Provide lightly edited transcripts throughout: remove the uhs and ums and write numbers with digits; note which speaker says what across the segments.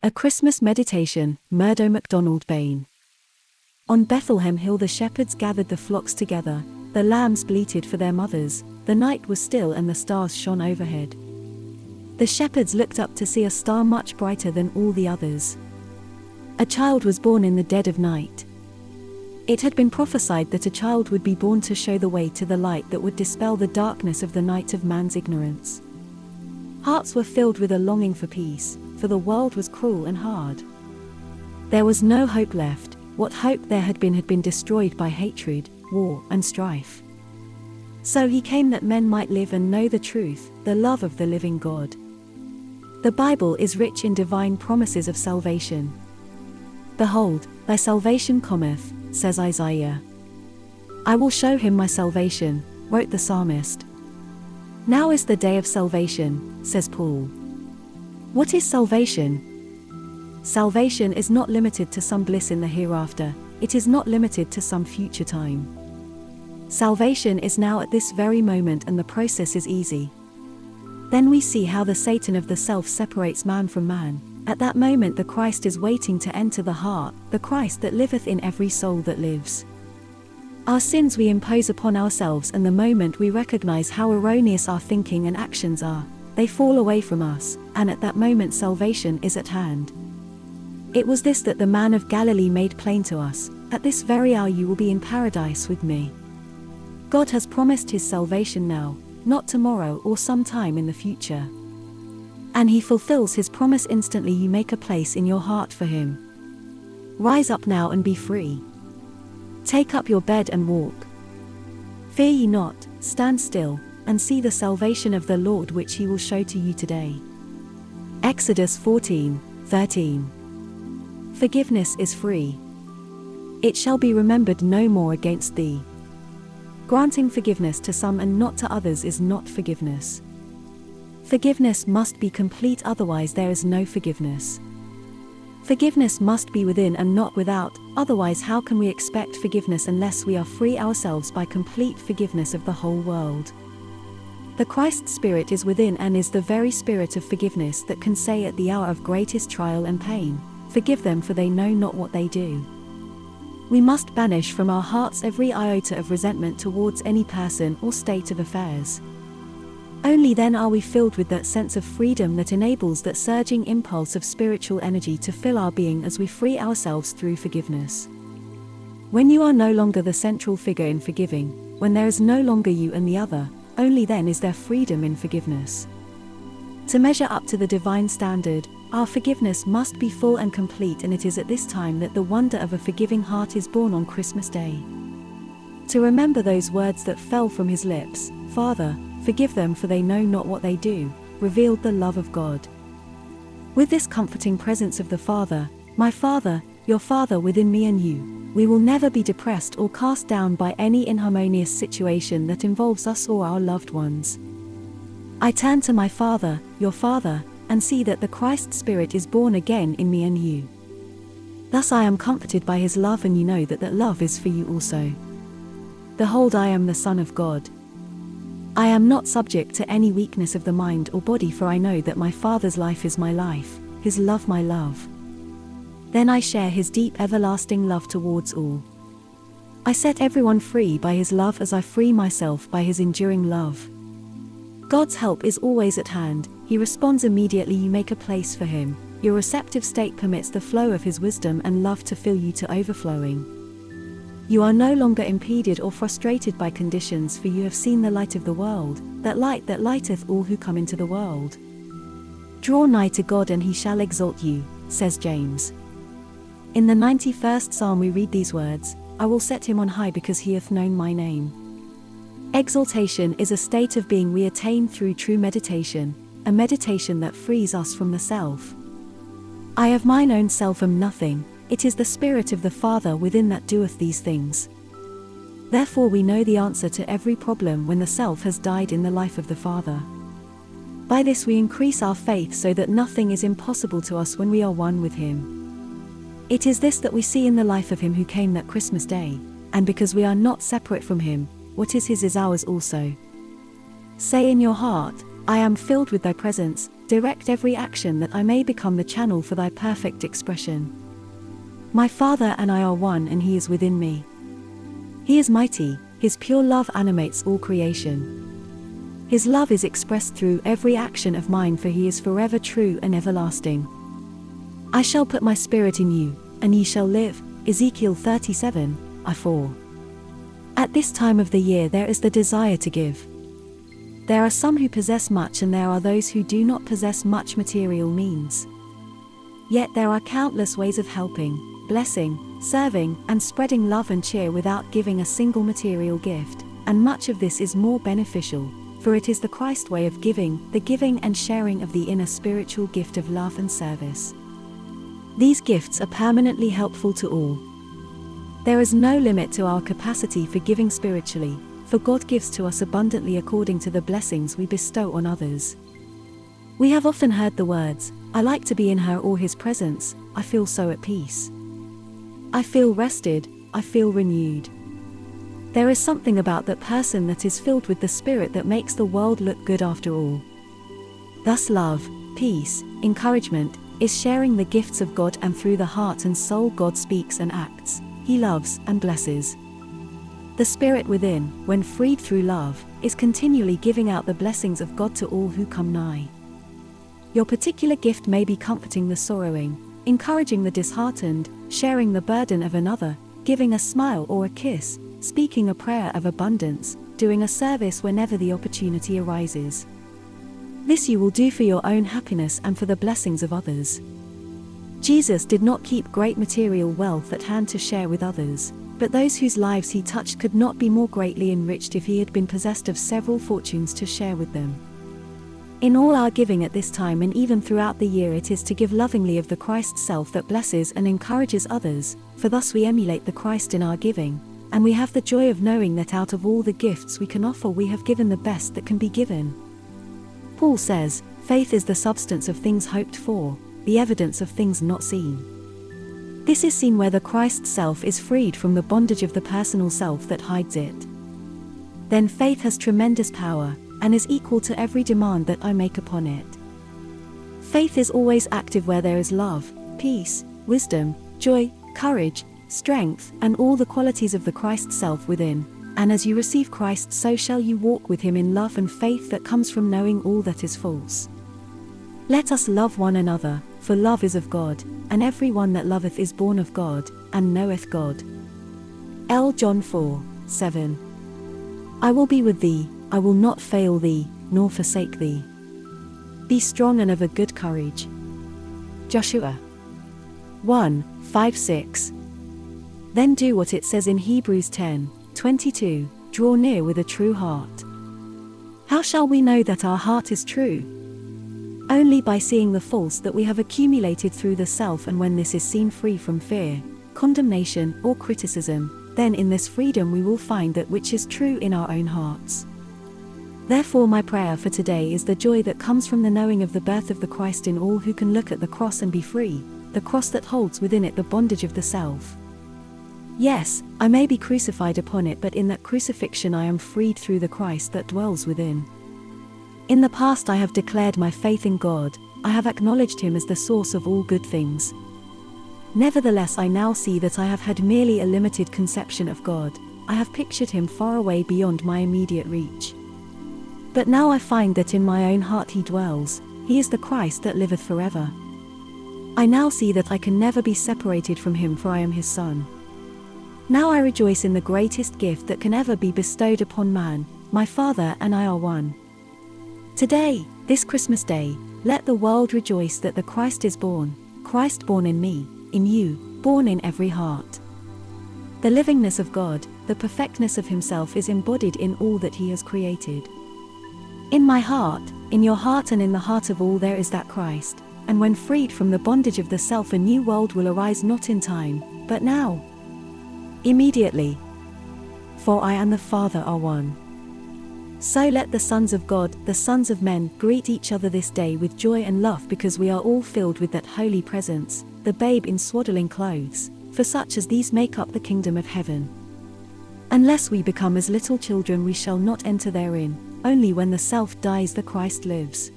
Speaker 1: A Christmas Meditation, Murdo MacDonald-Bayne. On Bethlehem Hill the shepherds gathered the flocks together, the lambs bleated for their mothers, the night was still and the stars shone overhead. The shepherds looked up to see a star much brighter than all the others. A child was born in the dead of night. It had been prophesied that a child would be born to show the way to the light that would dispel the darkness of the night of man's ignorance. Hearts were filled with a longing for peace, for the world was cruel and hard. There was no hope left. What hope there had been destroyed by hatred, war, and strife. So he came that men might live and know the truth, the love of the living God. The Bible is rich in divine promises of salvation. Behold, thy salvation cometh, says Isaiah. I will show him my salvation, wrote the psalmist. Now is the day of salvation, says Paul. What is salvation? Salvation is not limited to some bliss in the hereafter, it is not limited to some future time. Salvation is now at this very moment and the process is easy. Then we see how the Satan of the self separates man from man. At that moment the Christ is waiting to enter the heart, the Christ that liveth in every soul that lives. Our sins we impose upon ourselves, and the moment we recognize how erroneous our thinking and actions are, they fall away from us, and at that moment salvation is at hand. It was this that the man of Galilee made plain to us: at this very hour you will be in paradise with me. God has promised his salvation now, not tomorrow or sometime in the future. And he fulfills his promise instantly you make a place in your heart for him. Rise up now and be free. Take up your bed and walk. Fear ye not, stand still, and see the salvation of the Lord which he will show to you today. Exodus 14:13. Forgiveness is free. It shall be remembered no more against thee. Granting forgiveness to some and not to others is not forgiveness. Forgiveness must be complete, otherwise there is no forgiveness. Forgiveness must be within and not without, otherwise how can we expect forgiveness unless we are free ourselves by complete forgiveness of the whole world? The Christ Spirit is within and is the very spirit of forgiveness that can say at the hour of greatest trial and pain, "Forgive them, for they know not what they do." We must banish from our hearts every iota of resentment towards any person or state of affairs. Only then are we filled with that sense of freedom that enables that surging impulse of spiritual energy to fill our being as we free ourselves through forgiveness. When you are no longer the central figure in forgiving, when there is no longer you and the other, only then is there freedom in forgiveness. To measure up to the divine standard, our forgiveness must be full and complete, and it is at this time that the wonder of a forgiving heart is born on Christmas Day. To remember those words that fell from his lips, "Father, forgive them, for they know not what they do," revealed the love of God. With this comforting presence of the Father, my Father, your Father within me and you, we will never be depressed or cast down by any inharmonious situation that involves us or our loved ones. I turn to my Father, your Father, and see that the Christ Spirit is born again in me and you. Thus I am comforted by his love, and you know that that love is for you also. Behold, I am the Son of God. I am not subject to any weakness of the mind or body, for I know that my Father's life is my life, his love my love. Then I share his deep everlasting love towards all. I set everyone free by his love as I free myself by his enduring love. God's help is always at hand, he responds immediately you make a place for him, your receptive state permits the flow of his wisdom and love to fill you to overflowing. You are no longer impeded or frustrated by conditions, for you have seen the light of the world, that light that lighteth all who come into the world. Draw nigh to God and he shall exalt you, says James. In the 91st Psalm we read these words, "I will set him on high because he hath known my name." Exaltation is a state of being we attain through true meditation, a meditation that frees us from the self. I of mine own self am nothing. It is the Spirit of the Father within that doeth these things. Therefore we know the answer to every problem when the self has died in the life of the Father. By this we increase our faith so that nothing is impossible to us when we are one with him. It is this that we see in the life of him who came that Christmas Day, and because we are not separate from him, what is his is ours also. Say in your heart, I am filled with thy presence, direct every action that I may become the channel for thy perfect expression. My Father and I are one, and he is within me. He is mighty, his pure love animates all creation. His love is expressed through every action of mine, for he is forever true and everlasting. I shall put my spirit in you, and ye shall live. Ezekiel 37:4. At this time of the year there is the desire to give. There are some who possess much, and there are those who do not possess much material means. Yet there are countless ways of helping, blessing, serving, and spreading love and cheer without giving a single material gift, and much of this is more beneficial, for it is the Christ way of giving, the giving and sharing of the inner spiritual gift of love and service. These gifts are permanently helpful to all. There is no limit to our capacity for giving spiritually, for God gives to us abundantly according to the blessings we bestow on others. We have often heard the words, "I like to be in her or his presence, I feel so at peace. I feel rested, I feel renewed." There is something about that person that is filled with the Spirit that makes the world look good after all. Thus love, peace, encouragement, is sharing the gifts of God, and through the heart and soul God speaks and acts, he loves and blesses. The Spirit within, when freed through love, is continually giving out the blessings of God to all who come nigh. Your particular gift may be comforting the sorrowing, encouraging the disheartened, sharing the burden of another, giving a smile or a kiss, speaking a prayer of abundance, doing a service whenever the opportunity arises. This you will do for your own happiness and for the blessings of others. Jesus did not keep great material wealth at hand to share with others, but those whose lives he touched could not be more greatly enriched if he had been possessed of several fortunes to share with them. In all our giving at this time and even throughout the year, it is to give lovingly of the Christ self that blesses and encourages others, for thus we emulate the Christ in our giving, and we have the joy of knowing that out of all the gifts we can offer we have given the best that can be given. Paul says, "Faith is the substance of things hoped for, the evidence of things not seen." This is seen where the Christ self is freed from the bondage of the personal self that hides it. Then faith has tremendous power, and is equal to every demand that I make upon it. Faith is always active where there is love, peace, wisdom, joy, courage, strength, and all the qualities of the Christ self within, and as you receive Christ so shall you walk with him in love and faith that comes from knowing all that is false. Let us love one another, for love is of God, and every one that loveth is born of God, and knoweth God. John 4:7. I will be with thee, I will not fail thee, nor forsake thee. Be strong and of a good courage. Joshua 1:5-6. Then do what it says in Hebrews 10:22, draw near with a true heart. How shall we know that our heart is true? Only by seeing the false that we have accumulated through the self, and when this is seen free from fear, condemnation, or criticism, then in this freedom we will find that which is true in our own hearts. Therefore my prayer for today is the joy that comes from the knowing of the birth of the Christ in all who can look at the cross and be free, the cross that holds within it the bondage of the self. Yes, I may be crucified upon it, but in that crucifixion I am freed through the Christ that dwells within. In the past I have declared my faith in God, I have acknowledged him as the source of all good things. Nevertheless I now see that I have had merely a limited conception of God, I have pictured him far away beyond my immediate reach. But now I find that in my own heart he dwells, he is the Christ that liveth forever. I now see that I can never be separated from him, for I am his son. Now I rejoice in the greatest gift that can ever be bestowed upon man, my Father and I are one. Today, this Christmas Day, let the world rejoice that the Christ is born, Christ born in me, in you, born in every heart. The livingness of God, the perfectness of himself is embodied in all that he has created. In my heart, in your heart, and in the heart of all there is that Christ, and when freed from the bondage of the self a new world will arise, not in time, but now. Immediately. For I and the Father are one. So let the sons of God, the sons of men, greet each other this day with joy and love, because we are all filled with that holy presence, the babe in swaddling clothes, for such as these make up the kingdom of heaven. Unless we become as little children we shall not enter therein. only when the self dies the Christ lives.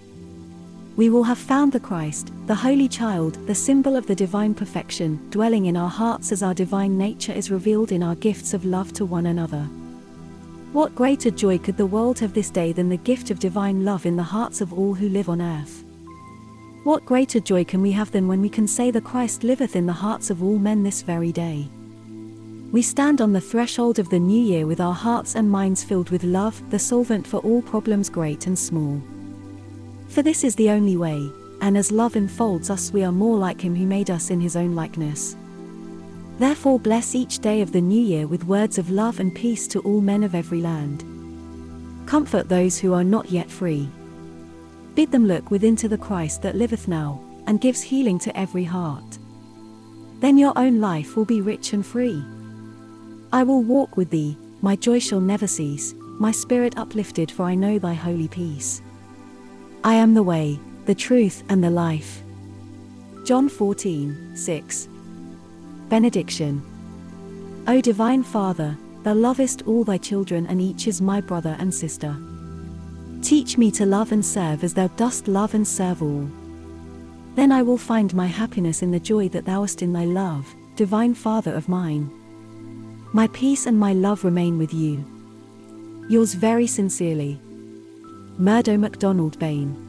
Speaker 1: We will have found the Christ, the Holy Child, the symbol of the divine perfection, dwelling in our hearts as our divine nature is revealed in our gifts of love to one another. What greater joy could the world have this day than the gift of divine love in the hearts of all who live on earth? What greater joy can we have than when we can say the Christ liveth in the hearts of all men this very day? We stand on the threshold of the new year with our hearts and minds filled with love, the solvent for all problems great and small. For this is the only way, and as love enfolds us we are more like him who made us in his own likeness. Therefore bless each day of the new year with words of love and peace to all men of every land. Comfort those who are not yet free. Bid them look within to the Christ that liveth now, and gives healing to every heart. Then your own life will be rich and free. I will walk with thee, my joy shall never cease, my spirit uplifted, for I know thy holy peace. I am the way, the truth, and the life. John 14:6. Benediction. O divine Father, thou lovest all thy children, and each is my brother and sister. Teach me to love and serve as thou dost love and serve all. Then I will find my happiness in the joy that thou hast in thy love, divine Father of mine. My peace and my love remain with you. Yours very sincerely, Murdo MacDonald-Bayne.